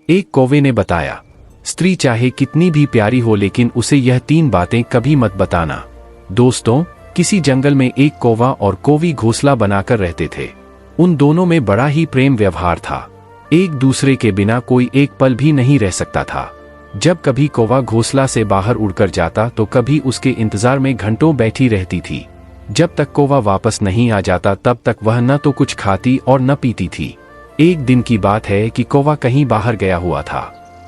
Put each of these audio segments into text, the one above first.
एक कौवे ने बताया, स्त्री चाहे कितनी भी प्यारी हो लेकिन उसे यह 3 बातें कभी मत बताना। दोस्तों, किसी जंगल में एक कौवा और कौवी घोंसला बनाकर रहते थे। उन दोनों में बड़ा ही प्रेम व्यवहार था। एक दूसरे के बिना कोई एक पल भी नहीं रह सकता था। जब कभी कौवा घोंसला से बाहर उड़कर जाता तो कभी उसके इंतजार में घंटों बैठी रहती थी। जब तक कौवा वापस नहीं आ जाता तब तक वह न तो कुछ खाती और न पीती थी। एक दिन की बात है कि कौवा कहीं बाहर गया हुआ था।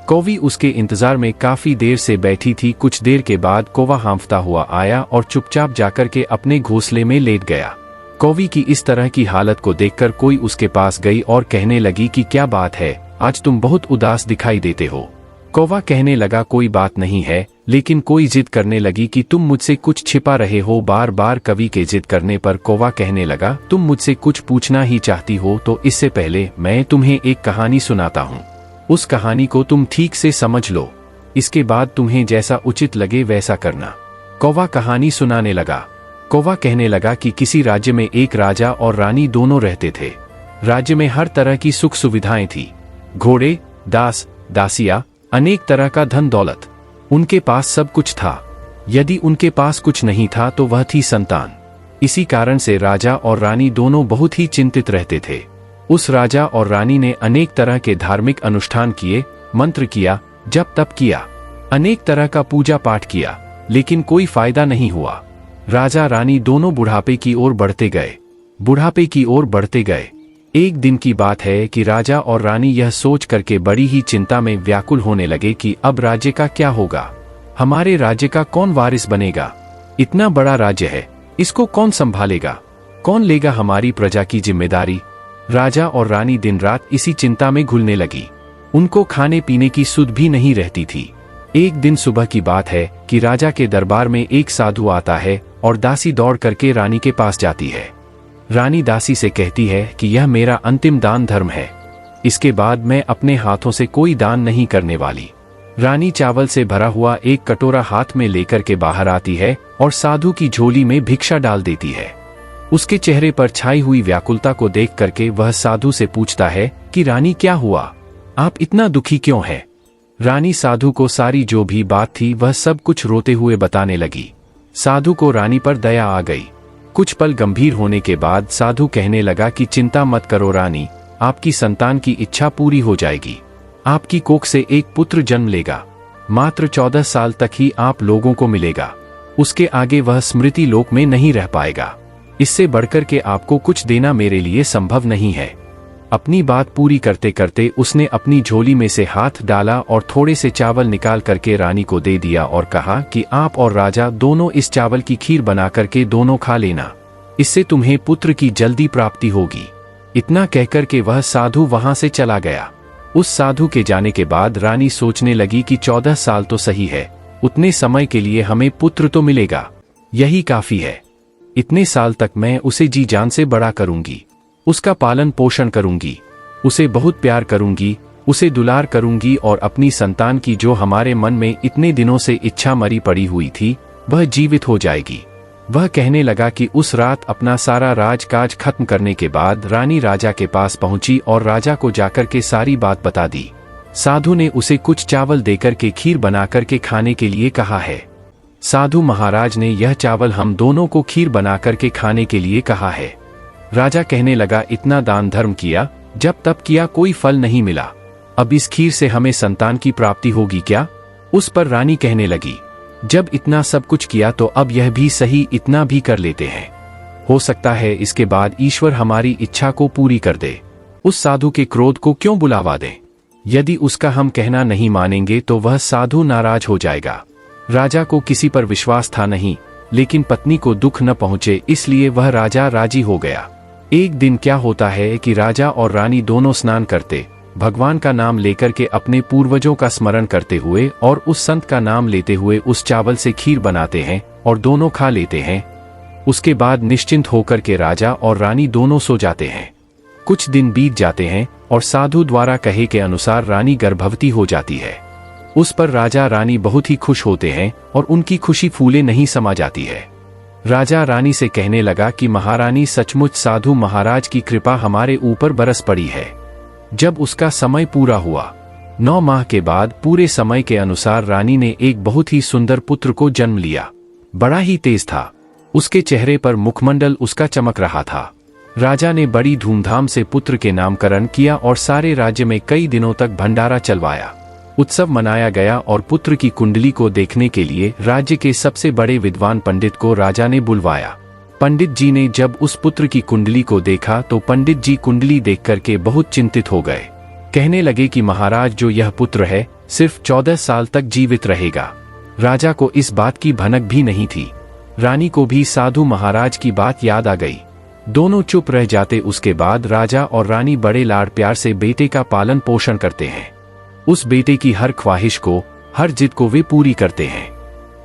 कौवी उसके इंतजार में काफी देर से बैठी थी। कुछ देर के बाद कौवा हांफता हुआ आया और चुपचाप जाकर के अपने घोंसले में लेट गया। कौवी की इस तरह की हालत को देखकर कोई उसके पास गई और कहने लगी कि क्या बात है, आज तुम बहुत उदास दिखाई देते हो। कौवा कहने लगा, कोई बात नहीं है, लेकिन कोई जिद करने लगी कि तुम मुझसे कुछ छिपा रहे हो। बार बार कवि के जिद करने पर कौवा कहने लगा, तुम मुझसे कुछ पूछना ही चाहती हो तो इससे पहले मैं तुम्हें एक कहानी सुनाता हूँ। उस कहानी को तुम ठीक से समझ लो, इसके बाद तुम्हें जैसा उचित लगे वैसा करना। कौवा कहानी सुनाने लगा। कौवा कहने लगा कि किसी राज्य में एक राजा और रानी दोनों रहते थे। राज्य में हर तरह की सुख सुविधाएं थी, घोड़े, दास, दासिया, अनेक तरह का धन दौलत। उनके पास सब कुछ था। यदि उनके पास कुछ नहीं था तो वह थी संतान। इसी कारण से राजा और रानी दोनों बहुत ही चिंतित रहते थे। उस राजा और रानी ने अनेक तरह के धार्मिक अनुष्ठान किए, मंत्र किया, जप तप किया, अनेक तरह का पूजा पाठ किया, लेकिन कोई फायदा नहीं हुआ। राजा रानी दोनों बुढ़ापे की ओर बढ़ते गए, बुढ़ापे की ओर बढ़ते गए। एक दिन की बात है कि राजा और रानी यह सोच करके बड़ी ही चिंता में व्याकुल होने लगे कि अब राज्य का क्या होगा, हमारे राज्य का कौन वारिस बनेगा। इतना बड़ा राज्य है, इसको कौन संभालेगा, कौन लेगा हमारी प्रजा की जिम्मेदारी। राजा और रानी दिन रात इसी चिंता में घुलने लगी। उनको खाने पीने की सुध भी नहीं रहती थी। एक दिन सुबह की बात है कि राजा के दरबार में एक साधु आता है और दासी दौड़ करके रानी के पास जाती है। रानी दासी से कहती है कि यह मेरा अंतिम दान धर्म है, इसके बाद मैं अपने हाथों से कोई दान नहीं करने वाली। रानी चावल से भरा हुआ एक कटोरा हाथ में लेकर के बाहर आती है और साधु की झोली में भिक्षा डाल देती है। उसके चेहरे पर छाई हुई व्याकुलता को देख करके वह साधु से पूछता है कि रानी क्या हुआ, आप इतना दुखी क्यों है। रानी साधु को सारी जो भी बात थी वह सब कुछ रोते हुए बताने लगी। साधु को रानी पर दया आ गई। कुछ पल गंभीर होने के बाद साधु कहने लगा कि चिंता मत करो रानी, आपकी संतान की इच्छा पूरी हो जाएगी। आपकी कोख से एक पुत्र जन्म लेगा। मात्र 14 साल तक ही आप लोगों को मिलेगा, उसके आगे वह स्मृति लोक में नहीं रह पाएगा। इससे बढ़कर के आपको कुछ देना मेरे लिए संभव नहीं है। अपनी बात पूरी करते करते उसने अपनी झोली में से हाथ डाला और थोड़े से चावल निकाल करके रानी को दे दिया और कहा कि आप और राजा दोनों इस चावल की खीर बना करके दोनों खा लेना, इससे तुम्हें पुत्र की जल्दी प्राप्ति होगी। इतना कहकर के वह साधु वहां से चला गया। उस साधु के जाने के बाद रानी सोचने लगी कि 14 साल तो सही है, उतने समय के लिए हमें पुत्र तो मिलेगा, यही काफी है। इतने साल तक मैं उसे जी जान से बड़ा करूंगी, उसका पालन पोषण करूंगी, उसे बहुत प्यार करूंगी, उसे दुलार करूंगी और अपनी संतान की जो हमारे मन में इतने दिनों से इच्छा मरी पड़ी हुई थी वह जीवित हो जाएगी। वह कहने लगा कि उस रात अपना सारा राजकाज खत्म करने के बाद रानी राजा के पास पहुंची और राजा को जाकर के सारी बात बता दी। साधु ने उसे कुछ चावल देकर के खीर बनाकर के खाने के लिए कहा है। साधु महाराज ने यह चावल हम दोनों को खीर बनाकर के खाने के लिए कहा है। राजा कहने लगा, इतना दान धर्म किया, जब तप किया, कोई फल नहीं मिला, अब इस खीर से हमें संतान की प्राप्ति होगी क्या। उस पर रानी कहने लगी, जब इतना सब कुछ किया तो अब यह भी सही, इतना भी कर लेते हैं, हो सकता है इसके बाद ईश्वर हमारी इच्छा को पूरी कर दे। उस साधु के क्रोध को क्यों बुलावा दें, यदि उसका हम कहना नहीं मानेंगे तो वह साधु नाराज हो जाएगा। राजा को किसी पर विश्वास था नहीं, लेकिन पत्नी को दुख न पहुंचे इसलिए वह राजा राजी हो गया। एक दिन क्या होता है कि राजा और रानी दोनों स्नान करते, भगवान का नाम लेकर के अपने पूर्वजों का स्मरण करते हुए और उस संत का नाम लेते हुए उस चावल से खीर बनाते हैं और दोनों खा लेते हैं। उसके बाद निश्चिंत होकर के राजा और रानी दोनों सो जाते हैं। कुछ दिन बीत जाते हैं और साधु द्वारा कहे के अनुसार रानी गर्भवती हो जाती है। उस पर राजा रानी बहुत ही खुश होते हैं और उनकी खुशी फूले नहीं समा जाती है। राजा रानी से कहने लगा कि महारानी, सचमुच साधु महाराज की कृपा हमारे ऊपर बरस पड़ी है। जब उसका समय पूरा हुआ 9 माह के बाद पूरे समय के अनुसार रानी ने एक बहुत ही सुंदर पुत्र को जन्म लिया। बड़ा ही तेज था, उसके चेहरे पर मुखमंडल उसका चमक रहा था। राजा ने बड़ी धूमधाम से पुत्र के नामकरण किया और सारे राज्य में कई दिनों तक भंडारा चलवाया। उत्सव मनाया गया और पुत्र की कुंडली को देखने के लिए राज्य के सबसे बड़े विद्वान पंडित को राजा ने बुलवाया। पंडित जी ने जब उस पुत्र की कुंडली को देखा तो पंडित जी कुंडली देख करके बहुत चिंतित हो गए। कहने लगे कि महाराज, जो यह पुत्र है सिर्फ 14 साल तक जीवित रहेगा। राजा को इस बात की भनक भी नहीं थी। रानी को भी साधु महाराज की बात याद आ गई। दोनों चुप रह जाते। उसके बाद राजा और रानी बड़े लाड़ प्यार से बेटे का पालन पोषण करते हैं। उस बेटे की हर ख्वाहिश को, हर जिद को वे पूरी करते हैं।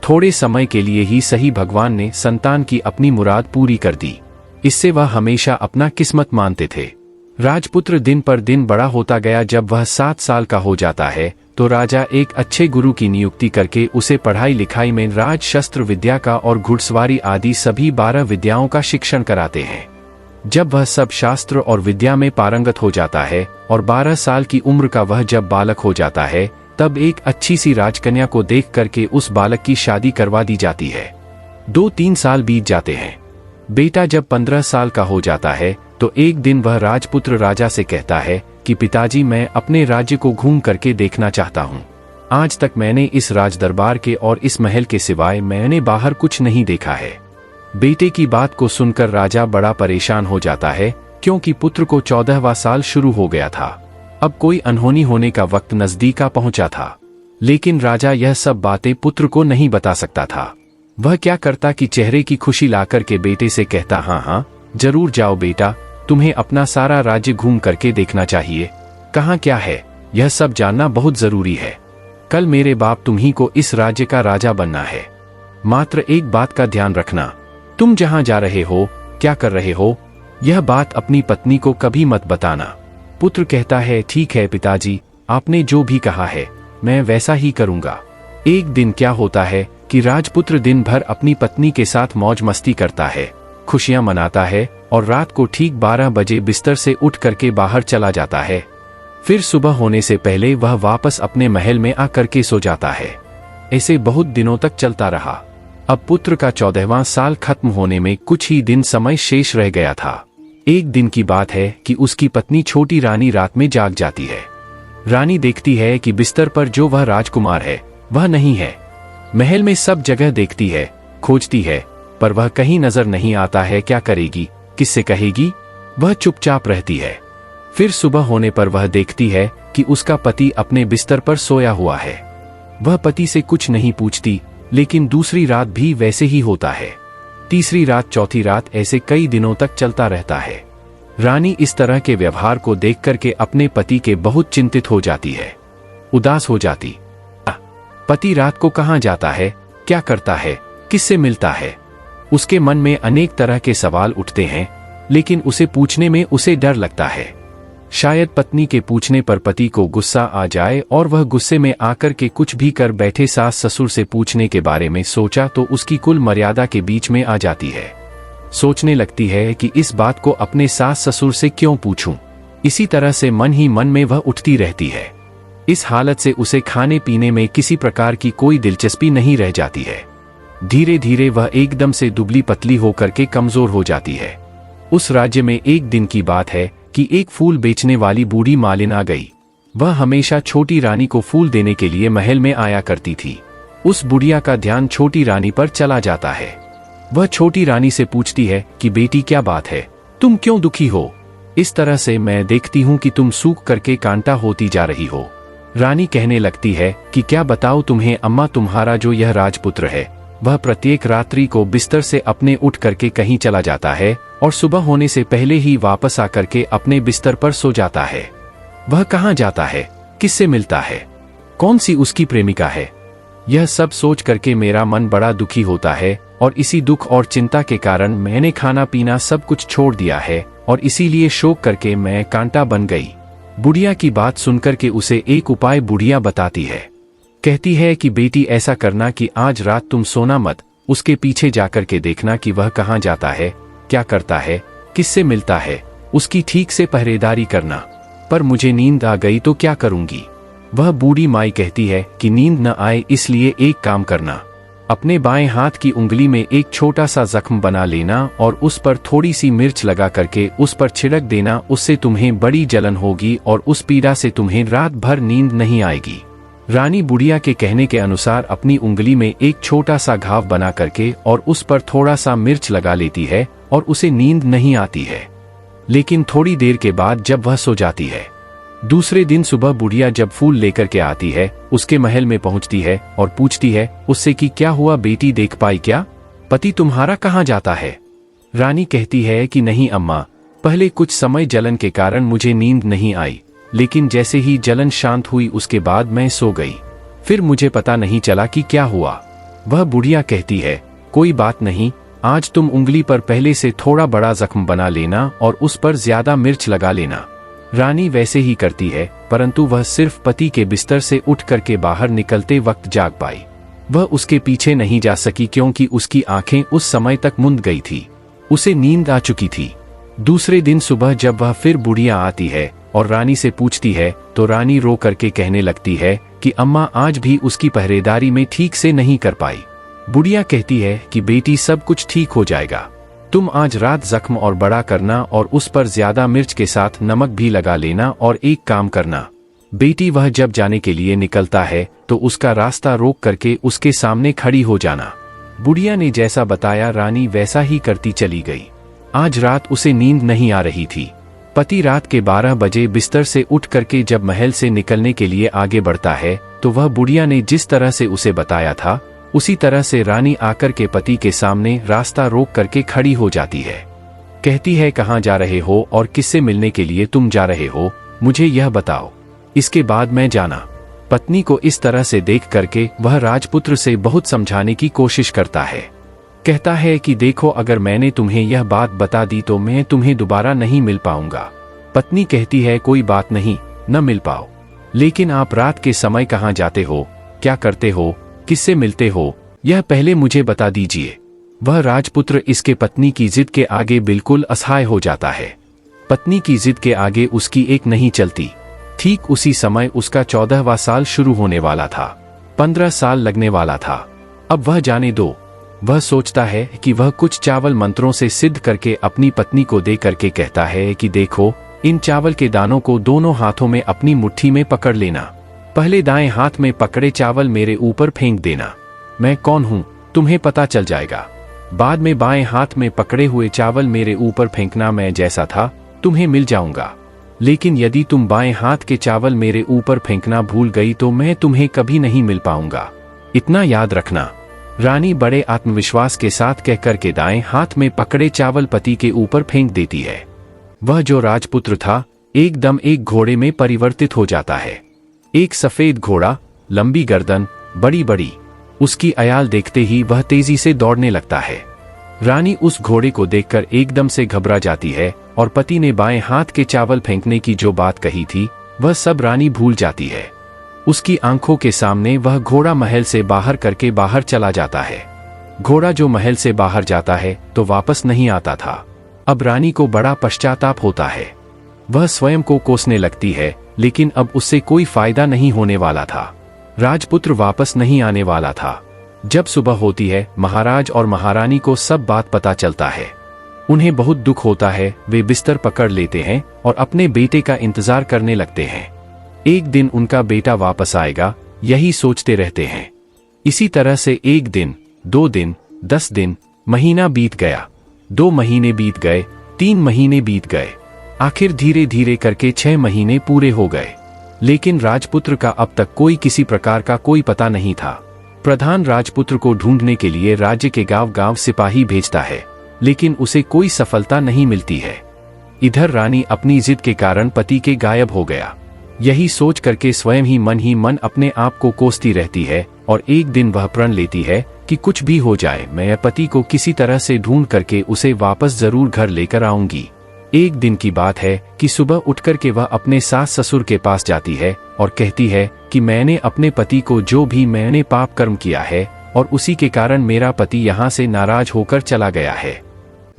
थोड़े समय के लिए ही सही भगवान ने संतान की अपनी मुराद पूरी कर दी। इससे वह हमेशा अपना किस्मत मानते थे। राजपुत्र दिन पर दिन बड़ा होता गया। जब वह 7 साल का हो जाता है तो राजा एक अच्छे गुरु की नियुक्ति करके उसे पढ़ाई लिखाई में राज शस्त्र विद्या का और घुड़सवारी आदि सभी 12 विद्याओं का शिक्षण कराते हैं। जब वह सब शास्त्र और विद्या में पारंगत हो जाता है और 12 साल की उम्र का वह जब बालक हो जाता है, तब एक अच्छी सी राजकन्या को देख करके उस बालक की शादी करवा दी जाती है। 2-3 साल बीत जाते हैं। बेटा जब 15 साल का हो जाता है तो एक दिन वह राजपुत्र राजा से कहता है कि पिताजी, मैं अपने राज्य को घूम करके देखना चाहता हूँ। आज तक मैंने इस राजदरबार के और इस महल के सिवाय मैंने बाहर कुछ नहीं देखा है। बेटे की बात को सुनकर राजा बड़ा परेशान हो जाता है, क्योंकि पुत्र को 14वां साल शुरू हो गया था। अब कोई अनहोनी होने का वक्त नजदीक आ पहुंचा था। लेकिन राजा यह सब बातें पुत्र को नहीं बता सकता था। वह क्या करता कि चेहरे की खुशी लाकर के बेटे से कहता, हाँ हाँ जरूर जाओ बेटा, तुम्हें अपना सारा राज्य घूम करके देखना चाहिए। कहाँ क्या है यह सब जानना बहुत जरूरी है। कल मेरे बाप तुम्ही को इस राज्य का राजा बनना है। मात्र एक बात का ध्यान रखना, तुम जहाँ जा रहे हो, क्या कर रहे हो, यह बात अपनी पत्नी को कभी मत बताना। पुत्र कहता है, ठीक है पिताजी, आपने जो भी कहा है मैं वैसा ही करूँगा। एक दिन क्या होता है कि राजपुत्र दिन भर अपनी पत्नी के साथ मौज मस्ती करता है, खुशियां मनाता है और रात को ठीक 12 बजे बिस्तर से उठ करके बाहर चला जाता है। फिर सुबह होने से पहले वह वापस अपने महल में आकर के सो जाता है। ऐसे बहुत दिनों तक चलता रहा। अब पुत्र का 14वां साल खत्म होने में कुछ ही दिन समय शेष रह गया था। एक दिन की बात है कि उसकी पत्नी छोटी रानी रात में जाग जाती है। रानी देखती है कि बिस्तर पर जो वह राजकुमार है वह नहीं है। महल में सब जगह देखती है, खोजती है, पर वह कहीं नजर नहीं आता है। क्या करेगी, किससे कहेगी? वह चुपचाप रहती है। फिर सुबह होने पर वह देखती है कि उसका पति अपने बिस्तर पर सोया हुआ है। वह पति से कुछ नहीं पूछती, लेकिन दूसरी रात भी वैसे ही होता है। तीसरी रात, चौथी रात, ऐसे कई दिनों तक चलता रहता है। रानी इस तरह के व्यवहार को देख करके अपने पति के बहुत चिंतित हो जाती है, उदास हो जाती। पति रात को कहाँ जाता है, क्या करता है, किससे मिलता है? उसके मन में अनेक तरह के सवाल उठते हैं, लेकिन उसे पूछने में उसे डर लगता है। शायद पत्नी के पूछने पर पति को गुस्सा आ जाए और वह गुस्से में आकर के कुछ भी कर बैठे। सास ससुर से पूछने के बारे में सोचा तो उसकी कुल मर्यादा के बीच में आ जाती है। सोचने लगती है कि इस बात को अपने सास ससुर से क्यों पूछूं। इसी तरह से मन ही मन में वह उठती रहती है। इस हालत से उसे खाने पीने में किसी प्रकार की कोई दिलचस्पी नहीं रह जाती है। धीरे धीरे वह एकदम से दुबली पतली होकर के कमजोर हो जाती है। उस राज्य में एक दिन की बात है कि एक फूल बेचने वाली बूढ़ी मालिन आ गई। वह हमेशा छोटी रानी को फूल देने के लिए महल में आया करती थी। उस बुढ़िया का ध्यान छोटी रानी पर चला जाता है। वह छोटी रानी से पूछती है कि बेटी क्या बात है, तुम क्यों दुखी हो? इस तरह से मैं देखती हूँ कि तुम सूख करके कांटा होती जा रही हो। रानी कहने लगती है कि क्या बताओ तुम्हें अम्मा, तुम्हारा जो यह राजपुत्र है वह प्रत्येक रात्रि को बिस्तर से अपने उठ करके कहीं चला जाता है और सुबह होने से पहले ही वापस आकर के अपने बिस्तर पर सो जाता है। वह कहाँ जाता है, किससे मिलता है, कौन सी उसकी प्रेमिका है? यह सब सोच करके मेरा मन बड़ा दुखी होता है और इसी दुख और चिंता के कारण मैंने खाना पीना सब कुछ छोड़ दिया है और इसीलिए शोक करके मैं कांटा बन गई। बुढ़िया की बात सुनकर के उसे एक उपाय बुढ़िया बताती है। कहती है कि बेटी ऐसा करना कि आज रात तुम सोना मत, उसके पीछे जाकर के देखना कि वह कहाँ जाता है, क्या करता है, किससे मिलता है, उसकी ठीक से पहरेदारी करना। पर मुझे नींद आ गई तो क्या करूंगी? वह बूढ़ी माई कहती है कि नींद न आए इसलिए एक काम करना, अपने बाएं हाथ की उंगली में एक छोटा सा जख्म बना लेना और उस पर थोड़ी सी मिर्च लगा करके उस पर छिड़क देना। उससे तुम्हें बड़ी जलन होगी और उस पीड़ा से तुम्हें रात भर नींद नहीं आएगी। रानी बुढ़िया के कहने के अनुसार अपनी उंगली में एक छोटा सा घाव बना करके और उस पर थोड़ा सा मिर्च लगा लेती है और उसे नींद नहीं आती है। लेकिन थोड़ी देर के बाद जब वह सो जाती है, दूसरे दिन सुबह बुढ़िया जब फूल लेकर के आती है, उसके महल में पहुंचती है और पूछती है उससे कि क्या हुआ बेटी, देख पाई क्या, पति तुम्हारा कहाँ जाता है। रानी कहती है कि नहीं अम्मा, पहले कुछ समय जलन के कारण मुझे नींद नहीं आई, लेकिन जैसे ही जलन शांत हुई उसके बाद मैं सो गई, फिर मुझे पता नहीं चला कि क्या हुआ। वह बुढ़िया कहती है कोई बात नहीं, आज तुम उंगली पर पहले से थोड़ा बड़ा जख्म बना लेना और उस पर ज्यादा मिर्च लगा लेना। रानी वैसे ही करती है, परंतु वह सिर्फ पति के बिस्तर से उठ करके बाहर निकलते वक्त जाग पाई। वह उसके पीछे नहीं जा सकी क्योंकि उसकी आंखें उस समय तक मुंद गई थी, उसे नींद आ चुकी थी। दूसरे दिन सुबह जब वह फिर बुढ़िया आती है और रानी से पूछती है तो रानी रो करके कहने लगती है कि अम्मा आज भी उसकी पहरेदारी में ठीक से नहीं कर पाई। बुढ़िया कहती है कि बेटी सब कुछ ठीक हो जाएगा, तुम आज रात जख्म और बड़ा करना और उस पर ज्यादा मिर्च के साथ नमक भी लगा लेना और एक काम करना बेटी, वह जब जाने के लिए निकलता है तो उसका रास्ता रोक करके उसके सामने खड़ी हो जाना। बुढ़िया ने जैसा बताया रानी वैसा ही करती चली गई। आज रात उसे नींद नहीं आ रही थी। पति रात के 12 बजे बिस्तर से उठ करके जब महल से निकलने के लिए आगे बढ़ता है तो वह बुढ़िया ने जिस तरह से उसे बताया था उसी तरह से रानी आकर के पति के सामने रास्ता रोक करके खड़ी हो जाती है। कहती है कहाँ जा रहे हो और किससे मिलने के लिए तुम जा रहे हो, मुझे यह बताओ, इसके बाद मैं जाना। पत्नी को इस तरह से देख करके वह राजपुत्र से बहुत समझाने की कोशिश करता है। कहता है कि देखो अगर मैंने तुम्हें यह बात बता दी तो मैं तुम्हें दोबारा नहीं मिल पाऊंगा। पत्नी कहती है कोई बात नहीं, न मिल पाओ, लेकिन आप रात के समय कहाँ जाते हो, क्या करते हो, किससे मिलते हो, यह पहले मुझे बता दीजिए। वह राजपुत्र इसके पत्नी की जिद के आगे बिल्कुल असहाय हो जाता है। पत्नी की जिद के आगे उसकी एक नहीं चलती। ठीक उसी समय उसका 14वां साल शुरू होने वाला था, 15 साल लगने वाला था। अब वह जाने दो। वह सोचता है कि वह कुछ चावल मंत्रों से सिद्ध करके अपनी पत्नी को दे करके कहता है कि देखो इन चावल के दानों को दोनों हाथों में अपनी मुट्ठी में पकड़ लेना। पहले दाएं हाथ में पकड़े चावल मेरे ऊपर फेंक देना, मैं कौन हूं तुम्हें पता चल जाएगा। बाद में बाएं हाथ में पकड़े हुए चावल मेरे ऊपर फेंकना, मैं जैसा था तुम्हें मिल जाऊंगा। लेकिन यदि तुम बाएं हाथ के चावल मेरे ऊपर फेंकना भूल गई तो मैं तुम्हें कभी नहीं मिल पाऊंगा, इतना याद रखना। रानी बड़े आत्मविश्वास के साथ कहकर के दाएं हाथ में पकड़े चावल पति के ऊपर फेंक देती है। वह जो राजपुत्र था एकदम एक घोड़े में परिवर्तित हो जाता है। एक सफेद घोड़ा, लंबी गर्दन, बड़ी बड़ी। उसकी आयाल देखते ही वह तेजी से दौड़ने लगता है। रानी उस घोड़े को देखकर एकदम से घबरा जाती है और पति ने बाएं हाथ के चावल फेंकने की जो बात कही थी वह सब रानी भूल जाती है। उसकी आंखों के सामने वह घोड़ा महल से बाहर करके बाहर चला जाता है। घोड़ा जो महल से बाहर जाता है तो वापस नहीं आता था। अब रानी को बड़ा पश्चाताप होता है। वह स्वयं को कोसने लगती है, लेकिन अब उससे कोई फायदा नहीं होने वाला था। राजपुत्र वापस नहीं आने वाला था। जब सुबह होती है महाराज और महारानी को सब बात पता चलता है। उन्हें बहुत दुख होता है। वे बिस्तर पकड़ लेते हैं और अपने बेटे का इंतजार करने लगते हैं। एक दिन उनका बेटा वापस आएगा, यही सोचते रहते हैं। इसी तरह से 1 दिन, 2 दिन, 10 दिन, महीना बीत गया। 2 महीने बीत गए, 3 महीने बीत गए, आखिर धीरे धीरे करके 6 महीने पूरे हो गए। लेकिन राजपुत्र का अब तक कोई किसी प्रकार का कोई पता नहीं था। प्रधान राजपुत्र को ढूंढने के लिए राज्य के गांव गांव सिपाही भेजता है, लेकिन उसे कोई सफलता नहीं मिलती है। इधर रानी अपनी जिद के कारण पति के गायब हो गया, यही सोच करके स्वयं ही मन अपने आप को कोसती रहती है। और एक दिन वह प्रण लेती है कि कुछ भी हो जाए मैं पति को किसी तरह से ढूंढ करके उसे वापस जरूर घर लेकर आऊंगी। एक दिन की बात है कि सुबह उठकर के वह अपने सास ससुर के पास जाती है और कहती है कि मैंने अपने पति को जो भी मैंने पाप कर्म किया है और उसी के कारण मेरा पति यहाँ से नाराज होकर चला गया है।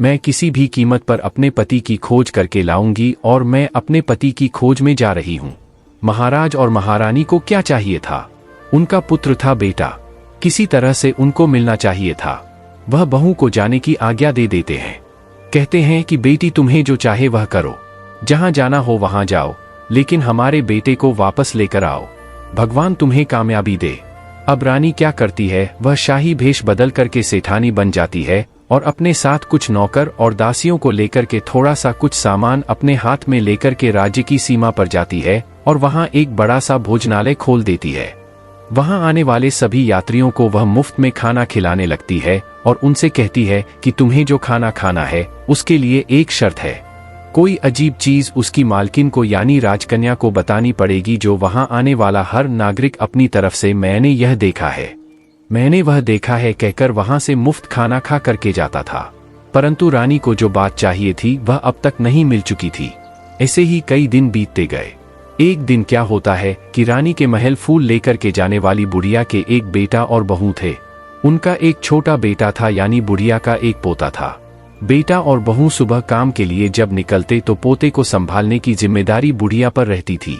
मैं किसी भी कीमत पर अपने पति की खोज करके लाऊंगी और मैं अपने पति की खोज में जा रही हूँ। महाराज और महारानी को क्या चाहिए था? उनका पुत्र था बेटा, किसी तरह से उनको मिलना चाहिए था। वह बहू को जाने की आज्ञा दे देते हैं। कहते हैं कि बेटी तुम्हें जो चाहे वह करो, जहां जाना हो वहां जाओ, लेकिन हमारे बेटे को वापस लेकर आओ, भगवान तुम्हें कामयाबी दे। अब रानी क्या करती है, वह शाही भेष बदल करके सेठानी बन जाती है और अपने साथ कुछ नौकर और दासियों को लेकर के थोड़ा सा कुछ सामान अपने हाथ में लेकर के राज्य की सीमा पर जाती है और वहां एक बड़ा सा भोजनालय खोल देती है। वहां आने वाले सभी यात्रियों को वह मुफ्त में खाना खिलाने लगती है और उनसे कहती है कि तुम्हें जो खाना खाना है उसके लिए एक शर्त है। कोई अजीब चीज उसकी मालकिन को यानी राजकन्या को बतानी पड़ेगी, जो वहां आने वाला हर नागरिक अपनी तरफ से मैंने यह देखा है, मैंने वह देखा है कहकर वहां से मुफ्त खाना खा करके जाता था। परंतु रानी को जो बात चाहिए थी वह अब तक नहीं मिल चुकी थी। ऐसे ही कई दिन बीतते गए। एक दिन क्या होता है कि रानी के महल फूल लेकर के जाने वाली बुढ़िया के एक बेटा और बहू थे। उनका एक छोटा बेटा था यानी बुढ़िया का एक पोता था। बेटा और बहू सुबह काम के लिए जब निकलते तो पोते को संभालने की जिम्मेदारी बुढ़िया पर रहती थी।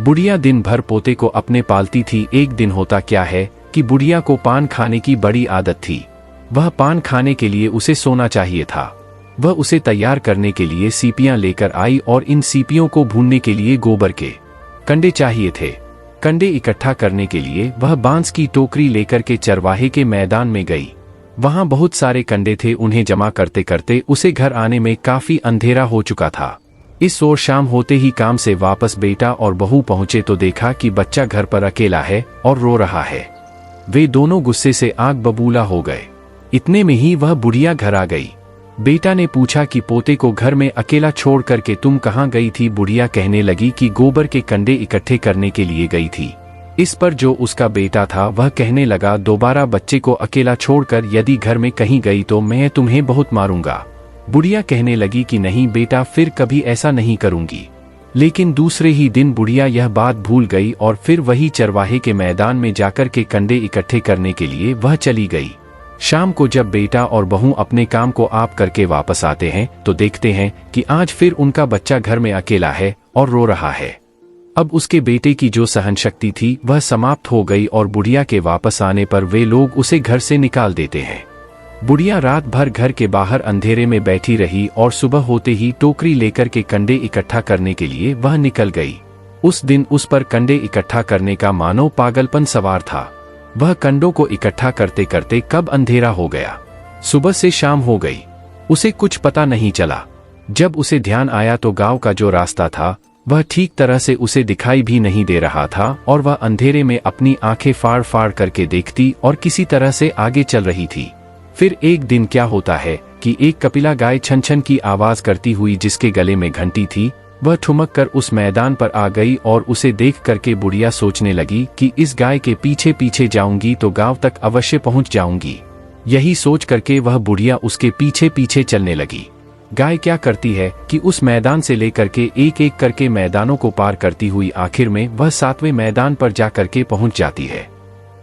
बुढ़िया दिन भर पोते को अपने पालती थी। एक दिन होता क्या है कि बुढ़िया को पान खाने की बड़ी आदत थी। वह पान खाने के लिए उसे सोना चाहिए था। वह उसे तैयार करने के लिए सीपियां लेकर आई और इन सीपियों को भूनने के लिए गोबर के कंडे चाहिए थे। कंडे इकट्ठा करने के लिए वह बांस की टोकरी लेकर के चरवाहे के मैदान में गई। वहां बहुत सारे कंडे थे। उन्हें जमा करते करते उसे घर आने में काफी अंधेरा हो चुका था। इस ओर शाम होते ही काम से वापस बेटा और बहू पहुंचे तो देखा कि बच्चा घर पर अकेला है और रो रहा है। वे दोनों गुस्से से आग बबूला हो गए। इतने में ही वह बुढ़िया घर आ गई। बेटा ने पूछा कि पोते को घर में अकेला छोड़ करके तुम कहाँ गई थी? बुढ़िया कहने लगी कि गोबर के कंडे इकट्ठे करने के लिए गई थी। इस पर जो उसका बेटा था वह कहने लगा, दोबारा बच्चे को अकेला छोड़कर यदि घर में कहीं गई तो मैं तुम्हें बहुत मारूंगा। बुढ़िया कहने लगी कि नहीं बेटा, फिर कभी ऐसा नहीं करूंगी। लेकिन दूसरे ही दिन बुढ़िया यह बात भूल गई और फिर वही चरवाहे के मैदान में जाकर के कंडे इकट्ठे करने के लिए वह चली गई। शाम को जब बेटा और बहू अपने काम को आप करके वापस आते हैं तो देखते हैं कि आज फिर उनका बच्चा घर में अकेला है और रो रहा है। अब उसके बेटे की जो सहनशक्ति थी वह समाप्त हो गई और बुढ़िया के वापस आने पर वे लोग उसे घर से निकाल देते हैं। बुढ़िया रात भर घर के बाहर अंधेरे में बैठी रही और सुबह होते ही टोकरी लेकर के कंडे इकट्ठा करने के लिए वह निकल गई। उस दिन उस पर कंडे इकट्ठा करने का मानो पागलपन सवार था। वह कंडों को इकट्ठा करते करते कब अंधेरा हो गया, सुबह से शाम हो गई, उसे कुछ पता नहीं चला। जब उसे ध्यान आया तो गांव का जो रास्ता था वह ठीक तरह से उसे दिखाई भी नहीं दे रहा था और वह अंधेरे में अपनी आंखें फाड़ फाड़ करके देखती और किसी तरह से आगे चल रही थी। फिर एक दिन क्या होता है कि एक कपिला गाय छन छन की आवाज करती हुई जिसके गले में घंटी थी वह ठुमक कर उस मैदान पर आ गई और उसे देख करके बुढ़िया सोचने लगी कि इस गाय के पीछे पीछे जाऊंगी तो गांव तक अवश्य पहुंच जाऊंगी। यही सोच करके वह बुढ़िया उसके पीछे पीछे चलने लगी। गाय क्या करती है कि उस मैदान से लेकर के एक एक करके मैदानों को पार करती हुई आखिर में वह 7वें मैदान पर जा करके पहुंच जाती है।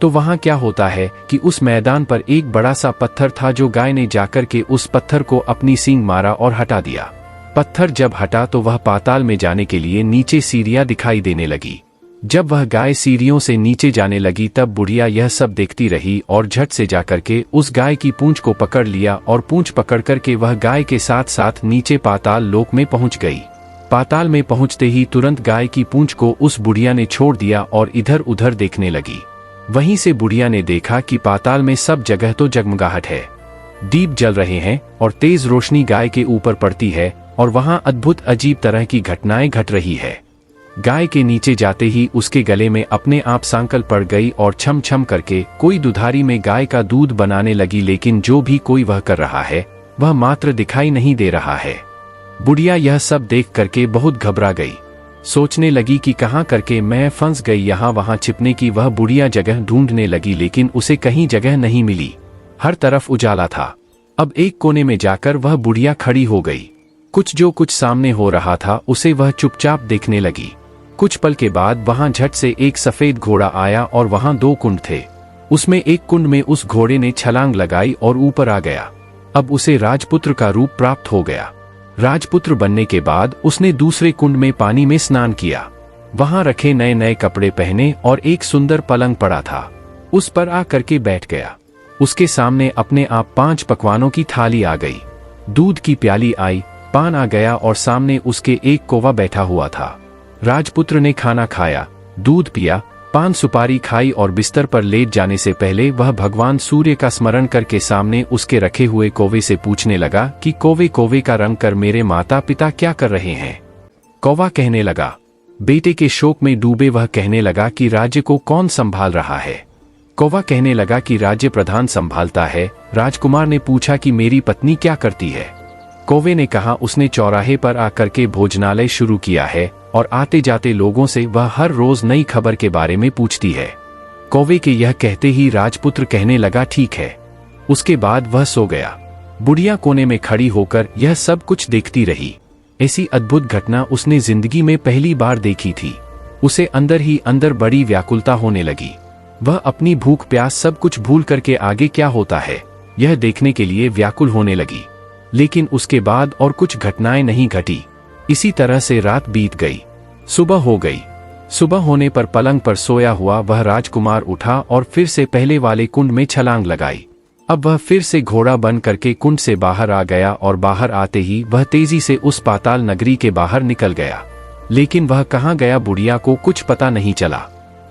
तो वहां क्या होता है कि उस मैदान पर एक बड़ा सा पत्थर था जो गाय ने जाकर के उस पत्थर को अपनी सींग मारा और हटा दिया। पत्थर जब हटा तो वह पाताल में जाने के लिए नीचे सीढ़ियां दिखाई देने लगी। जब वह गाय सीढ़ियों से नीचे जाने लगी तब बुढ़िया यह सब देखती रही और झट से जाकर के उस गाय की पूंछ को पकड़ लिया और पूंछ पकड़ करके वह गाय के साथ साथ नीचे पाताल लोक में पहुंच गई। पाताल में पहुंचते ही तुरंत गाय की पूंछ को उस बुढ़िया ने छोड़ दिया और इधर उधर देखने लगी। वहीं से बुढ़िया ने देखा कि पाताल में सब जगह तो जगमगाहट है, दीप जल रहे हैं और तेज रोशनी गाय के ऊपर पड़ती है और वहां अद्भुत अजीब तरह की घटनाएं घट रही है। गाय के नीचे जाते ही उसके गले में अपने आप सांकल पड़ गई और छम छम करके कोई दुधारी में गाय का दूध बनाने लगी, लेकिन जो भी कोई वह कर रहा है वह मात्र दिखाई नहीं दे रहा है। बुढ़िया यह सब देख करके बहुत घबरा गई। सोचने लगी कि कहां करके मैं फंस गई, यहाँ वहां छिपने की वह बुढ़िया जगह ढूंढने लगी लेकिन उसे कहीं जगह नहीं मिली। हर तरफ उजाला था। अब एक कोने में जाकर वह बुढ़िया खड़ी हो गई। जो कुछ सामने हो रहा था उसे वह चुपचाप देखने लगी। कुछ पल के बाद वहां झट से एक सफेद घोड़ा आया और वहां 2 कुंड थे। उसमें एक कुंड में उस घोड़े ने छलांग लगाई और ऊपर आ गया। अब उसे राजपुत्र का रूप प्राप्त हो गया। राजपुत्र बनने के बाद उसने दूसरे कुंड में पानी में स्नान किया। वहां रखे नए नए कपड़े पहने और एक सुंदर पलंग पड़ा था, उस पर आ करके बैठ गया। उसके सामने अपने आप 5 पकवानों की थाली आ गई। दूध की प्याली आई, पान आ गया और सामने उसके एक कौवा बैठा हुआ था। राजपुत्र ने खाना खाया, दूध पिया, पान सुपारी खाई और बिस्तर पर लेट जाने से पहले वह भगवान सूर्य का स्मरण करके सामने उसके रखे हुए कौवे से पूछने लगा कि कौवे कौवे का रंग कर मेरे माता पिता क्या कर रहे हैं। कौवा कहने लगा, बेटे के शोक में डूबे वह कहने लगा कि राज्य को कौन संभाल रहा है। कौवा कहने लगा कि राज्य प्रधान संभालता है। राजकुमार ने पूछा कि मेरी पत्नी क्या करती है। कौवे ने कहा उसने चौराहे पर आकर के भोजनालय शुरू किया है और आते जाते लोगों से वह हर रोज नई खबर के बारे में पूछती है। कौवे के यह कहते ही राजपुत्र कहने लगा ठीक है। उसके बाद वह सो गया। बुढ़िया कोने में खड़ी होकर यह सब कुछ देखती रही। ऐसी अद्भुत घटना उसने जिंदगी में पहली बार देखी थी। उसे अंदर ही अंदर बड़ी व्याकुलता होने लगी। वह अपनी भूख प्यास सब कुछ भूल करके आगे क्या होता है यह देखने के लिए व्याकुल होने लगी। लेकिन उसके बाद और कुछ घटनाएं नहीं घटी। इसी तरह से रात बीत गई, सुबह हो गई। सुबह होने पर पलंग पर सोया हुआ वह राजकुमार उठा और फिर से पहले वाले कुंड में छलांग लगाई। अब वह फिर से घोड़ा बन करके कुंड से बाहर आ गया और बाहर आते ही वह तेजी से उस पाताल नगरी के बाहर निकल गया। लेकिन वह कहाँ गया बुढ़िया को कुछ पता नहीं चला।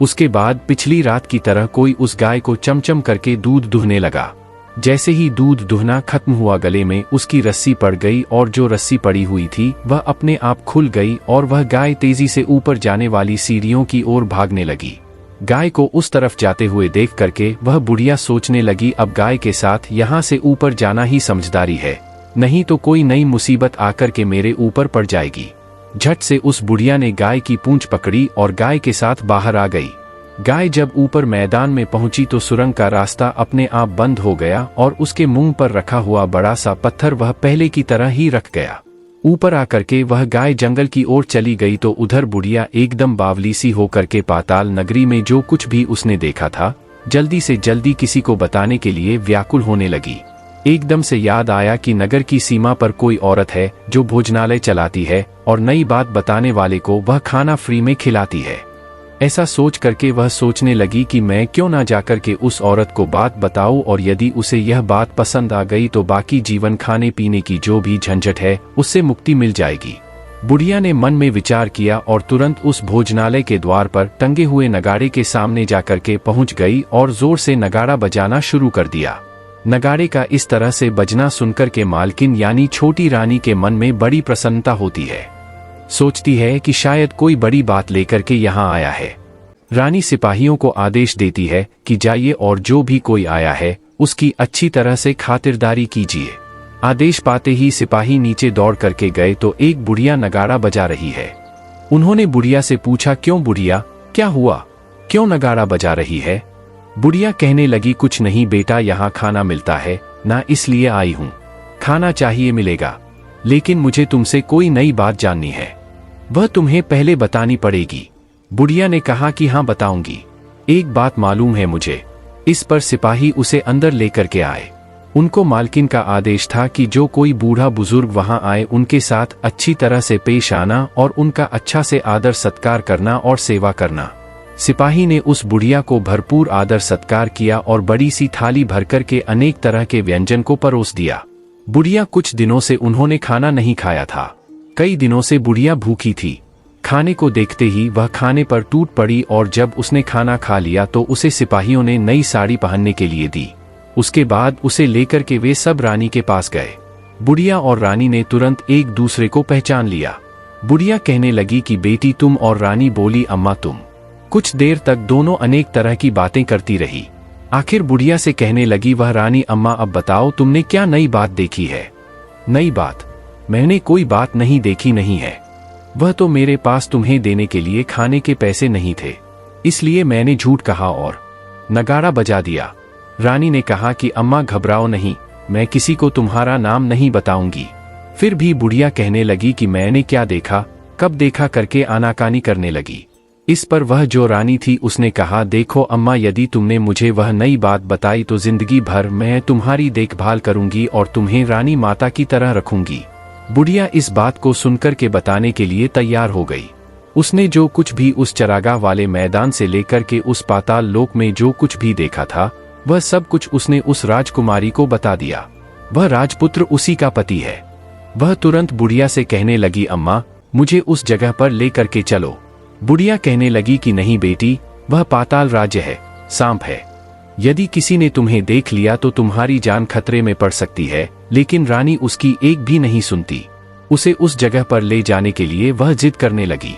उसके बाद पिछली रात की तरह कोई उस गाय को चमचम करके दूध दुहने लगा। जैसे ही दूध दुहना खत्म हुआ गले में उसकी रस्सी पड़ गई और जो रस्सी पड़ी हुई थी वह अपने आप खुल गई और वह गाय तेजी से ऊपर जाने वाली सीढ़ियों की ओर भागने लगी। गाय को उस तरफ जाते हुए देख करके वह बुढ़िया सोचने लगी अब गाय के साथ यहाँ से ऊपर जाना ही समझदारी है, नहीं तो कोई नई मुसीबत आकर के मेरे ऊपर पड़ जाएगी। झट से उस बुढ़िया ने गाय की पूंछ पकड़ी और गाय के साथ बाहर आ गई। गाय जब ऊपर मैदान में पहुंची तो सुरंग का रास्ता अपने आप बंद हो गया और उसके मुंह पर रखा हुआ बड़ा सा पत्थर वह पहले की तरह ही रख गया। ऊपर आकर के वह गाय जंगल की ओर चली गई तो उधर बुढ़िया एकदम बावली सी होकर के पाताल नगरी में जो कुछ भी उसने देखा था जल्दी से जल्दी किसी को बताने के लिए व्याकुल होने लगी। एकदम से याद आया कि नगर की सीमा पर कोई औरत है जो भोजनालय चलाती है और नई बात बताने वाले को वह खाना फ्री में खिलाती है। ऐसा सोच करके वह सोचने लगी कि मैं क्यों ना जाकर के उस औरत को बात बताऊं और यदि उसे यह बात पसंद आ गई तो बाकी जीवन खाने पीने की जो भी झंझट है उससे मुक्ति मिल जाएगी। बुढ़िया ने मन में विचार किया और तुरंत उस भोजनालय के द्वार पर टंगे हुए नगाड़े के सामने जाकर के पहुंच गई और जोर से नगाड़ा बजाना शुरू कर दिया। नगाड़े का इस तरह से बजना सुनकर के मालकिन यानी छोटी रानी के मन में बड़ी प्रसन्नता होती है। सोचती है कि शायद कोई बड़ी बात लेकर के यहाँ आया है। रानी सिपाहियों को आदेश देती है कि जाइए और जो भी कोई आया है उसकी अच्छी तरह से खातिरदारी कीजिए। आदेश पाते ही सिपाही नीचे दौड़ करके गए तो एक बुढ़िया नगाड़ा बजा रही है। उन्होंने बुढ़िया से पूछा क्यों बुढ़िया, क्या हुआ, क्यों नगाड़ा बजा रही है। बुढ़िया कहने लगी कुछ नहीं बेटा, यहाँ खाना मिलता है ना इसलिए आई हूँ। खाना चाहिए मिलेगा, लेकिन मुझे तुमसे कोई नई बात जाननी है, वह तुम्हें पहले बतानी पड़ेगी। बुढ़िया ने कहा कि हाँ बताऊंगी, एक बात मालूम है मुझे। इस पर सिपाही उसे अंदर लेकर के आए। उनको मालकिन का आदेश था कि जो कोई बूढ़ा बुजुर्ग वहां आए उनके साथ अच्छी तरह से पेश आना और उनका अच्छा से आदर सत्कार करना और सेवा करना। सिपाही ने उस बुढ़िया को भरपूर आदर सत्कार किया और बड़ी सी थाली भरकर के अनेक तरह के व्यंजन को परोस दिया। बुढ़िया कुछ दिनों से उन्होंने खाना नहीं खाया था। कई दिनों से बुढ़िया भूखी थी। खाने को देखते ही वह खाने पर टूट पड़ी और जब उसने खाना खा लिया तो उसे सिपाहियों ने नई साड़ी पहनने के लिए दी। उसके बाद उसे लेकर के वे सब रानी के पास गए। बुढ़िया और रानी ने तुरंत एक दूसरे को पहचान लिया। बुढ़िया कहने लगी कि बेटी तुम, और रानी बोली अम्मा तुम। कुछ देर तक दोनों अनेक तरह की बातें करती रही। आखिर बुढ़िया से कहने लगी वह रानी अम्मा अब बताओ तुमने क्या नई बात देखी है। नई बात? मैंने कोई बात नहीं देखी नहीं है। वह तो मेरे पास तुम्हें देने के लिए खाने के पैसे नहीं थे, इसलिए मैंने झूठ कहा और नगाड़ा बजा दिया। रानी ने कहा कि अम्मा घबराओ नहीं, मैं किसी को तुम्हारा नाम नहीं बताऊंगी। फिर भी बुढ़िया कहने लगी कि मैंने क्या देखा, कब देखा करके आनाकानी करने लगी। इस पर वह जो रानी थी उसने कहा देखो अम्मा, यदि तुमने मुझे वह नई बात बताई तो जिंदगी भर मैं तुम्हारी देखभाल करूंगी और तुम्हें रानी माता की तरह रखूंगी। बुढ़िया इस बात को सुनकर के बताने के लिए तैयार हो गई। उसने जो कुछ भी उस चरागाह वाले मैदान से लेकर के उस पाताल लोक में जो कुछ भी देखा था, वह सब कुछ उसने उस राजकुमारी को बता दिया। वह राजपुत्र उसी का पति है। वह तुरंत बुढ़िया से कहने लगी, अम्मा, मुझे उस जगह पर लेकर के चलो। बुढ़िया कहने लगी कि नहीं बेटी, वह पाताल राज्य है, सांप है। यदि किसी ने तुम्हें देख लिया तो तुम्हारी जान खतरे में पड़ सकती है। लेकिन रानी उसकी एक भी नहीं सुनती। उसे उस जगह पर ले जाने के लिए वह जिद करने लगी।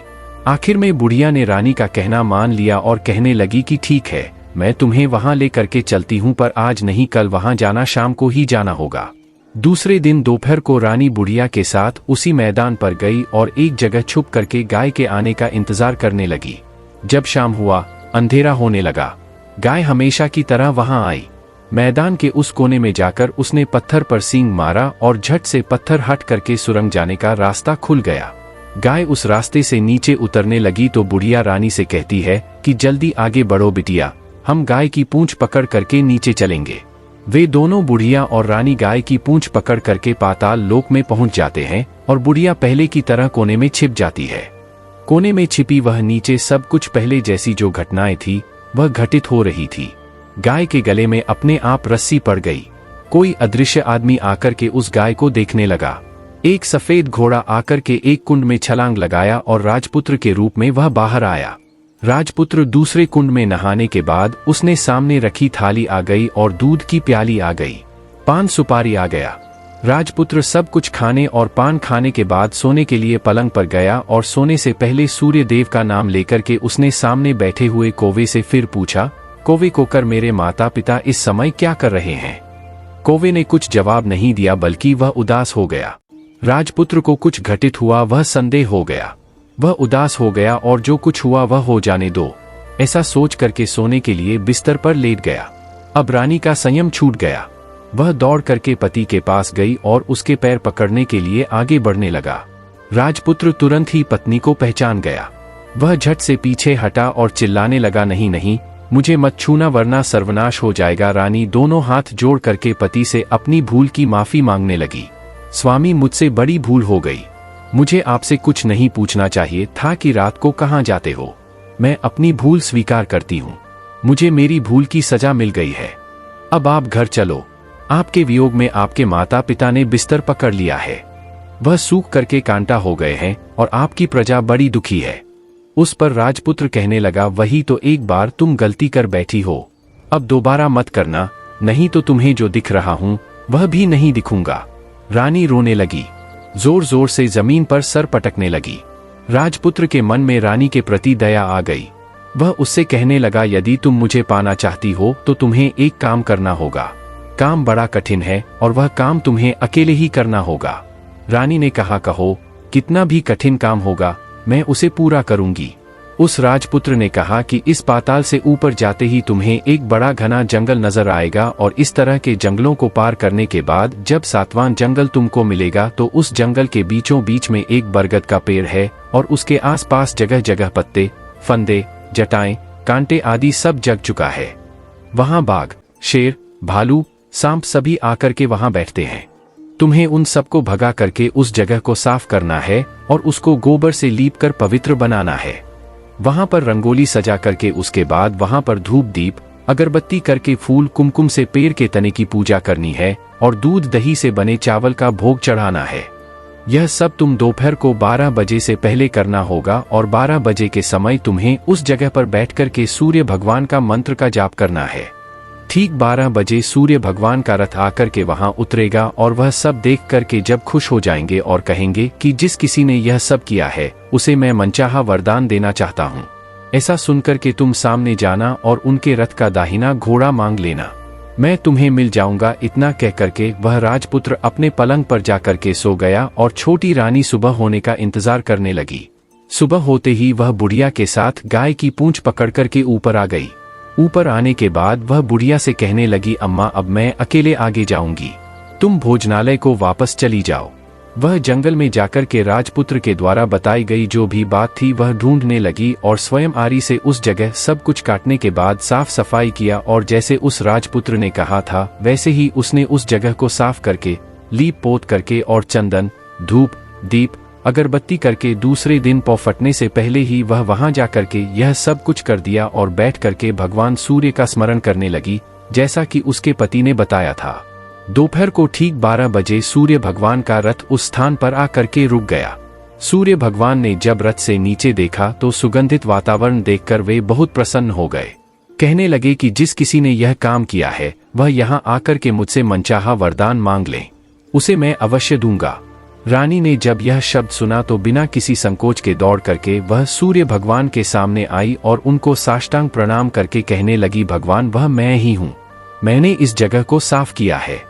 आखिर में बुढ़िया ने रानी का कहना मान लिया और कहने लगी कि ठीक है, मैं तुम्हें वहां ले करके चलती हूं, पर आज नहीं, कल वहां जाना, शाम को ही जाना होगा। दूसरे दिन दोपहर को रानी बुढ़िया के साथ उसी मैदान पर गई और एक जगह छुप करके गाय के आने का इंतजार करने लगी। जब शाम हुआ, अंधेरा होने लगा, गाय हमेशा की तरह वहां आई। मैदान के उस कोने में जाकर उसने पत्थर पर सींग मारा और झट से पत्थर हट करके सुरंग जाने का रास्ता खुल गया। गाय उस रास्ते से नीचे उतरने लगी तो बुढ़िया रानी से कहती है कि जल्दी आगे बढ़ो बिटिया, हम गाय की पूंछ पकड़ करके नीचे चलेंगे। वे दोनों, बुढ़िया और रानी, गाय की पूंछ पकड़ करके पाताल लोक में पहुंच जाते हैं और बुढ़िया पहले की तरह कोने में छिप जाती है। कोने में छिपी वह नीचे सब कुछ पहले जैसी जो घटनाएं थी वह घटित हो रही थी। गाय के गले में अपने आप रस्सी पड़ गई। कोई अदृश्य आदमी आकर के उस गाय को देखने लगा। एक सफेद घोड़ा आकर के एक कुंड में छलांग लगाया और राजपुत्र के रूप में वह बाहर आया। राजपुत्र दूसरे कुंड में नहाने के बाद उसने सामने रखी थाली आ गई और दूध की प्याली आ गई, पान सुपारी आ गया। राजपुत्र सब कुछ खाने और पान खाने के बाद सोने के लिए पलंग पर गया और सोने से पहले सूर्य देव का नाम लेकर के उसने सामने बैठे हुए कौवे से फिर पूछा, कौवे कोकर, मेरे माता पिता इस समय क्या कर रहे हैं? कौवे ने कुछ जवाब नहीं दिया, बल्कि वह उदास हो गया। राजपुत्र को कुछ घटित हुआ, वह संदेह हो गया। वह उदास हो गया और जो कुछ हुआ वह हो जाने दो, ऐसा सोच करके सोने के लिए बिस्तर पर लेट गया। अब रानी का संयम छूट गया। वह दौड़ करके पति के पास गई और उसके पैर पकड़ने के लिए आगे बढ़ने लगा। राजपुत्र तुरंत ही पत्नी को पहचान गया। वह झट से पीछे हटा और चिल्लाने लगा, नहीं नहीं, मुझे मत छूना वरना सर्वनाश हो जाएगा। रानी दोनों हाथ जोड़ करके पति से अपनी भूल की माफी मांगने लगी। स्वामी, मुझसे बड़ी भूल हो गई। मुझे आपसे कुछ नहीं पूछना चाहिए था कि रात को कहाँ जाते हो। मैं अपनी भूल स्वीकार करती हूँ। मुझे मेरी भूल की सजा मिल गई है। अब आप घर चलो। आपके वियोग में आपके माता पिता ने बिस्तर पकड़ लिया है। वह सूख करके कांटा हो गए हैं और आपकी प्रजा बड़ी दुखी है। उस पर राजपुत्र कहने लगा, वही तो एक बार तुम गलती कर बैठी हो, अब दोबारा मत करना, नहीं तो तुम्हें जो दिख रहा हूं वह भी नहीं दिखूंगा। रानी रोने लगी, जोर जोर से जमीन पर सर पटकने लगी। राजपुत्र के मन में रानी के प्रति दया आ गई। वह उससे कहने लगा, यदि तुम मुझे पाना चाहती हो तो तुम्हें एक काम करना होगा। काम बड़ा कठिन है और वह काम तुम्हें अकेले ही करना होगा। रानी ने कहा, कहो, कितना भी कठिन काम होगा मैं उसे पूरा करूंगी। उस राजपुत्र ने कहा कि इस पाताल से ऊपर जाते ही तुम्हें एक बड़ा घना जंगल नजर आएगा और इस तरह के जंगलों को पार करने के बाद जब 7वां जंगल तुमको मिलेगा तो उस जंगल के बीचों बीच में एक बरगद का पेड़ है और उसके आसपास जगह जगह पत्ते, फंदे, जटाएं, कांटे आदि सब जग चुका है। वहां बाघ, शेर, भालू, सांप सभी आकर के वहां बैठते हैं। तुम्हें उन सबको भगा करके उस जगह को साफ करना है और उसको गोबर से लीप कर पवित्र बनाना है। वहां पर रंगोली सजा करके उसके बाद वहां पर धूप दीप अगरबत्ती करके फूल कुमकुम से पेड़ के तने की पूजा करनी है और दूध दही से बने चावल का भोग चढ़ाना है। यह सब तुम दोपहर को 12 बजे से पहले करना होगा और 12 बजे के समय तुम्हें उस जगह पर बैठ कर के सूर्य भगवान का मंत्र का जाप करना है। ठीक 12 बजे सूर्य भगवान का रथ आकर के वहां उतरेगा और वह सब देख करके जब खुश हो जाएंगे और कहेंगे कि जिस किसी ने यह सब किया है उसे मैं मनचाहा वरदान देना चाहता हूं। ऐसा सुनकर के तुम सामने जाना और उनके रथ का दाहिना घोड़ा मांग लेना, मैं तुम्हें मिल जाऊंगा। इतना कह करके वह राजपुत्र अपने पलंग पर जाकर के सो गया और छोटी रानी सुबह होने का इंतजार करने लगी। सुबह होते ही वह बुढ़िया के साथ गाय की पूंछ पकड़ करके ऊपर आ गई। ऊपर आने के बाद वह बुढ़िया से कहने लगी, अम्मा, अब मैं अकेले आगे जाऊंगी, तुम भोजनालय को वापस चली जाओ। वह जंगल में जाकर के राजपुत्र के द्वारा बताई गई जो भी बात थी वह ढूंढने लगी और स्वयं आरी से उस जगह सब कुछ काटने के बाद साफ सफाई किया और जैसे उस राजपुत्र ने कहा था वैसे ही उसने उस जगह को साफ करके लीप पोत करके और चंदन, धूप, दीप, अगरबत्ती करके दूसरे दिन पौ फटने से पहले ही वह वहां जा करके यह सब कुछ कर दिया और बैठ करके भगवान सूर्य का स्मरण करने लगी, जैसा कि उसके पति ने बताया था। दोपहर को ठीक 12 बजे सूर्य भगवान का रथ उस स्थान पर आकर के रुक गया। सूर्य भगवान ने जब रथ से नीचे देखा तो सुगंधित वातावरण देखकर वे बहुत प्रसन्न हो गए। कहने लगे कि जिस किसी ने यह काम किया है वह यहाँ आकर के मुझसे मनचाहा वरदान मांग ले, उसे मैं अवश्य दूंगा। रानी ने जब यह शब्द सुना तो बिना किसी संकोच के दौड़ करके वह सूर्य भगवान के सामने आई और उनको साष्टांग प्रणाम करके कहने लगी, भगवान वह मैं ही हूँ, मैंने इस जगह को साफ किया है।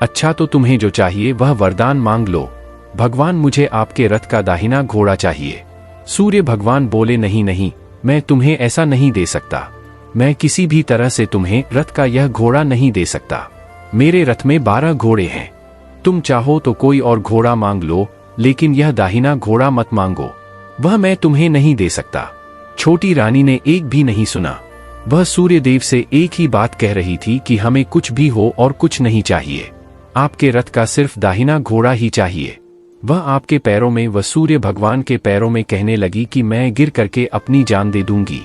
अच्छा तो तुम्हें जो चाहिए वह वरदान मांग लो। भगवान मुझे आपके रथ का दाहिना घोड़ा चाहिए। सूर्य भगवान बोले, नहीं नहीं, मैं तुम्हें ऐसा नहीं दे सकता, मैं किसी भी तरह से तुम्हें रथ का यह घोड़ा नहीं दे सकता। मेरे रथ में 12 घोड़े हैं, तुम चाहो तो कोई और घोड़ा मांग लो, लेकिन यह दाहिना घोड़ा मत मांगो, वह मैं तुम्हें नहीं दे सकता। छोटी रानी ने एक भी नहीं सुना। वह सूर्यदेव से एक ही बात कह रही थी कि हमें कुछ भी हो और कुछ नहीं चाहिए, आपके रथ का सिर्फ दाहिना घोड़ा ही चाहिए। वह आपके पैरों में व सूर्य भगवान के पैरों में कहने लगी कि मैं गिर करके अपनी जान दे दूंगी।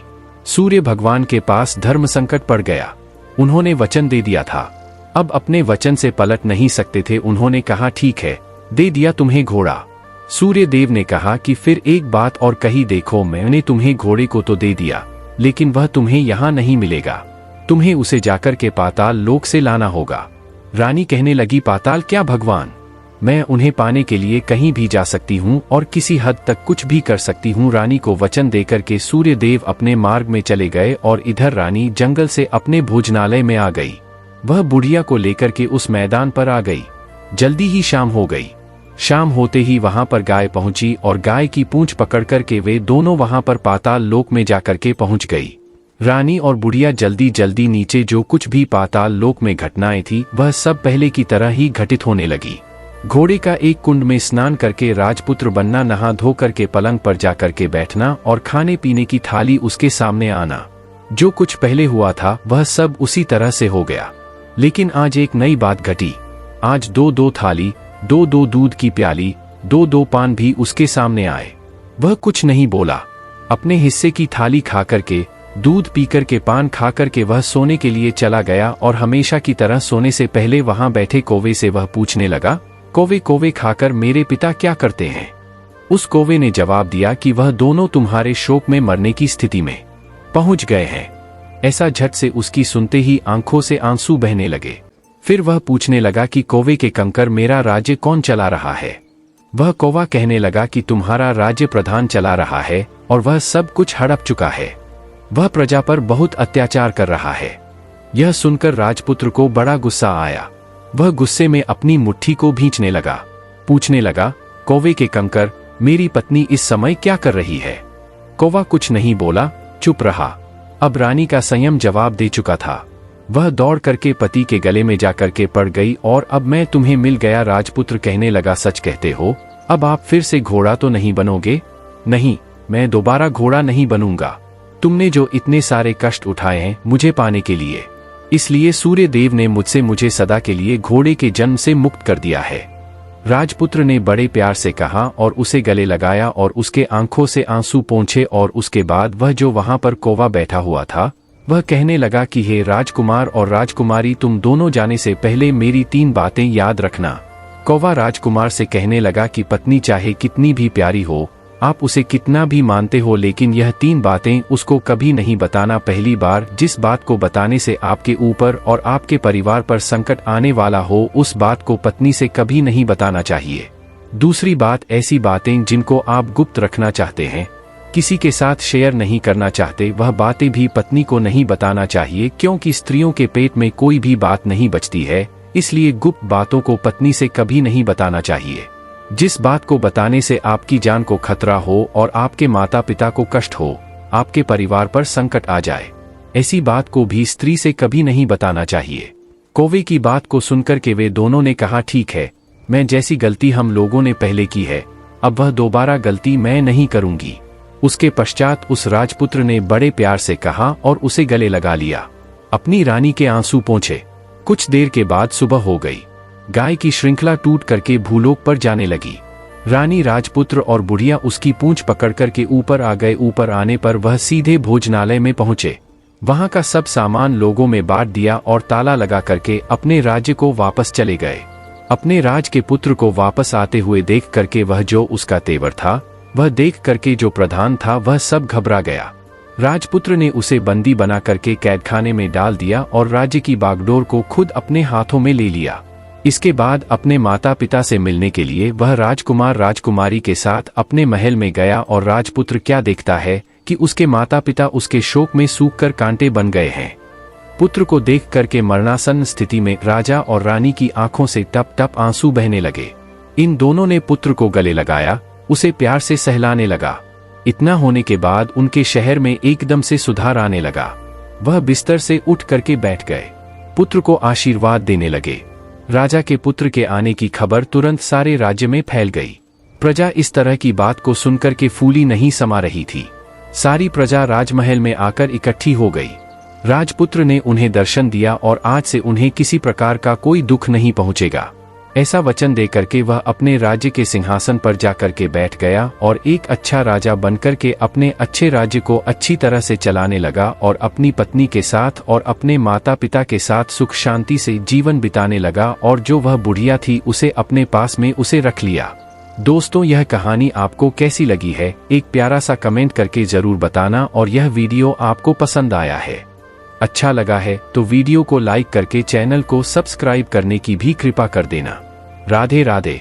सूर्य भगवान के पास धर्म संकट पड़ गया। उन्होंने वचन दे दिया था, अब अपने वचन से पलट नहीं सकते थे। उन्होंने कहा, ठीक है, दे दिया तुम्हें घोड़ा। सूर्य देव ने कहा कि फिर एक बात और कही, देखो मैंने तुम्हें घोड़े को तो दे दिया, लेकिन वह तुम्हें यहाँ नहीं मिलेगा, तुम्हें उसे जाकर के पाताल लोक से लाना होगा। रानी कहने लगी, पाताल क्या भगवान, मैं उन्हें पाने के लिए कहीं भी जा सकती हूँ और किसी हद तक कुछ भी कर सकती हूँ। रानी को वचन देकर के सूर्य देव अपने मार्ग में चले गए और इधर रानी जंगल से अपने भोजनालय में आ गई। वह बुढ़िया को लेकर के उस मैदान पर आ गई। जल्दी ही शाम हो गई। शाम होते ही वहां पर गाय पहुंची और गाय की पूंछ पकड़ करके वे दोनों वहां पर पाताल लोक में जाकर के पहुंच गई। रानी और बुढ़िया जल्दी जल्दी नीचे जो कुछ भी पाताल लोक में घटनाएं थी वह सब पहले की तरह ही घटित होने लगी। घोड़े का एक कुंड में स्नान करके राजपुत्र बनना, नहा धो करके पलंग पर जाकर के बैठना और खाने पीने की थाली उसके सामने आना। जो कुछ पहले हुआ था वह सब उसी तरह से हो गया। लेकिन आज एक नई बात घटी। आज 2-2 थाली, 2-2 दूध की प्याली, 2-2 पान भी उसके सामने आए। वह कुछ नहीं बोला। अपने हिस्से की थाली खा करके, दूध पी करके, पान खा करके वह सोने के लिए चला गया और हमेशा की तरह सोने से पहले वहां बैठे कौवे से वह पूछने लगा, कौवे कौवे खाकर मेरे पिता क्या करते हैं? उस कौवे ने जवाब दिया कि वह दोनों तुम्हारे शोक में मरने की स्थिति में पहुंच गए हैं। ऐसा झट से उसकी सुनते ही आंखों से आंसू बहने लगे। फिर वह पूछने लगा कि कौवे के कंकर, मेरा राज्य कौन चला रहा है? वह कौवा कहने लगा कि तुम्हारा राज्य प्रधान चला रहा है और वह सब कुछ हड़प चुका है। वह प्रजा पर बहुत अत्याचार कर रहा है। यह सुनकर राजपुत्र को बड़ा गुस्सा आया। वह गुस्से में अपनी मुट्ठी को भींचने लगा। पूछने लगा, कौवे के कंकर, मेरी पत्नी इस समय क्या कर रही है? कौवा कुछ नहीं बोला, चुप रहा। अब रानी का संयम जवाब दे चुका था। वह दौड़ करके पति के गले में जाकर के पड़ गई और अब मैं तुम्हें मिल गया। राजपुत्र कहने लगा, सच कहते हो? अब आप फिर से घोड़ा तो नहीं बनोगे? नहीं, मैं दोबारा घोड़ा नहीं बनूंगा। तुमने जो इतने सारे कष्ट उठाए हैं मुझे पाने के लिए, इसलिए सूर्य देव ने मुझे सदा के लिए घोड़े के जन्म से मुक्त कर दिया है। राजपुत्र ने बड़े प्यार से कहा और उसे गले लगाया और उसके आंखों से आंसू पोंछे और उसके बाद वह जो वहां पर कौवा बैठा हुआ था वह कहने लगा कि हे राजकुमार और राजकुमारी, तुम दोनों जाने से पहले मेरी 3 बातें याद रखना। कौवा राजकुमार से कहने लगा कि पत्नी चाहे कितनी भी प्यारी हो, आप उसे कितना भी मानते हो, लेकिन यह 3 बातें उसको कभी नहीं बताना। पहली बार, जिस बात को बताने से आपके ऊपर और आपके परिवार पर संकट आने वाला हो उस बात को पत्नी से कभी नहीं बताना चाहिए। दूसरी बात, ऐसी बातें जिनको आप गुप्त रखना चाहते हैं, किसी के साथ शेयर नहीं करना चाहते, वह बातें भी पत्नी को नहीं बताना चाहिए, क्योंकि स्त्रियों के पेट में कोई भी बात नहीं बचती है, इसलिए गुप्त बातों को पत्नी से कभी नहीं बताना चाहिए। जिस बात को बताने से आपकी जान को खतरा हो और आपके माता पिता को कष्ट हो, आपके परिवार पर संकट आ जाए, ऐसी बात को भी स्त्री से कभी नहीं बताना चाहिए। कौवे की बात को सुनकर के वे दोनों ने कहा, ठीक है, मैं जैसी गलती हम लोगों ने पहले की है, अब वह दोबारा गलती मैं नहीं करूंगी। उसके पश्चात उस राजपुत्र ने बड़े प्यार से कहा और उसे गले लगा लिया। अपनी रानी के आंसू पोंछे। कुछ देर के बाद सुबह हो गई। गाय की श्रृंखला टूट करके भूलोक पर जाने लगी। रानी, राजपुत्र और बुढ़िया उसकी पूंछ पकड़कर के ऊपर आ गए। ऊपर आने पर वह सीधे भोजनालय में पहुंचे। वहां का सब सामान लोगों में बांट दिया और ताला लगा करके अपने राज्य को वापस चले गए। अपने राज के पुत्र को वापस आते हुए देख करके वह जो उसका तेवर था, वह देख करके जो प्रधान था वह सब घबरा गया। राजपुत्र ने उसे बंदी बना करके कैदखाने में डाल दिया और राज्य की बागडोर को खुद अपने हाथों में ले लिया। इसके बाद अपने माता पिता से मिलने के लिए वह राजकुमार राजकुमारी के साथ अपने महल में गया और राजपुत्र क्या देखता है कि उसके माता पिता उसके शोक में सूखकर कांटे बन गए हैं। पुत्र को देख करके मरणासन्न स्थिति में राजा और रानी की आंखों से टप टप आंसू बहने लगे। इन दोनों ने पुत्र को गले लगाया, उसे प्यार से सहलाने लगा। इतना होने के बाद उनके शहर में एकदम से सुधार आने लगा। वह बिस्तर से उठ करके बैठ गए, पुत्र को आशीर्वाद देने लगे। राजा के पुत्र के आने की खबर तुरंत सारे राज्य में फैल गई। प्रजा इस तरह की बात को सुनकर के फूली नहीं समा रही थी। सारी प्रजा राजमहल में आकर इकट्ठी हो गई। राजपुत्र ने उन्हें दर्शन दिया और आज से उन्हें किसी प्रकार का कोई दुख नहीं पहुंचेगा, ऐसा वचन देकर के वह अपने राज्य के सिंहासन पर जाकर के बैठ गया और एक अच्छा राजा बनकर के अपने अच्छे राज्य को अच्छी तरह से चलाने लगा और अपनी पत्नी के साथ और अपने माता पिता के साथ सुख शांति से जीवन बिताने लगा। और जो वह बुढ़िया थी उसे अपने पास में उसे रख लिया। दोस्तों, यह कहानी आपको कैसी लगी है, एक प्यारा सा कमेंट करके जरूर बताना। और यह वीडियो आपको पसंद आया है, अच्छा लगा है तो वीडियो को लाइक करके चैनल को सब्सक्राइब करने की भी कृपा कर देना। राधे राधे।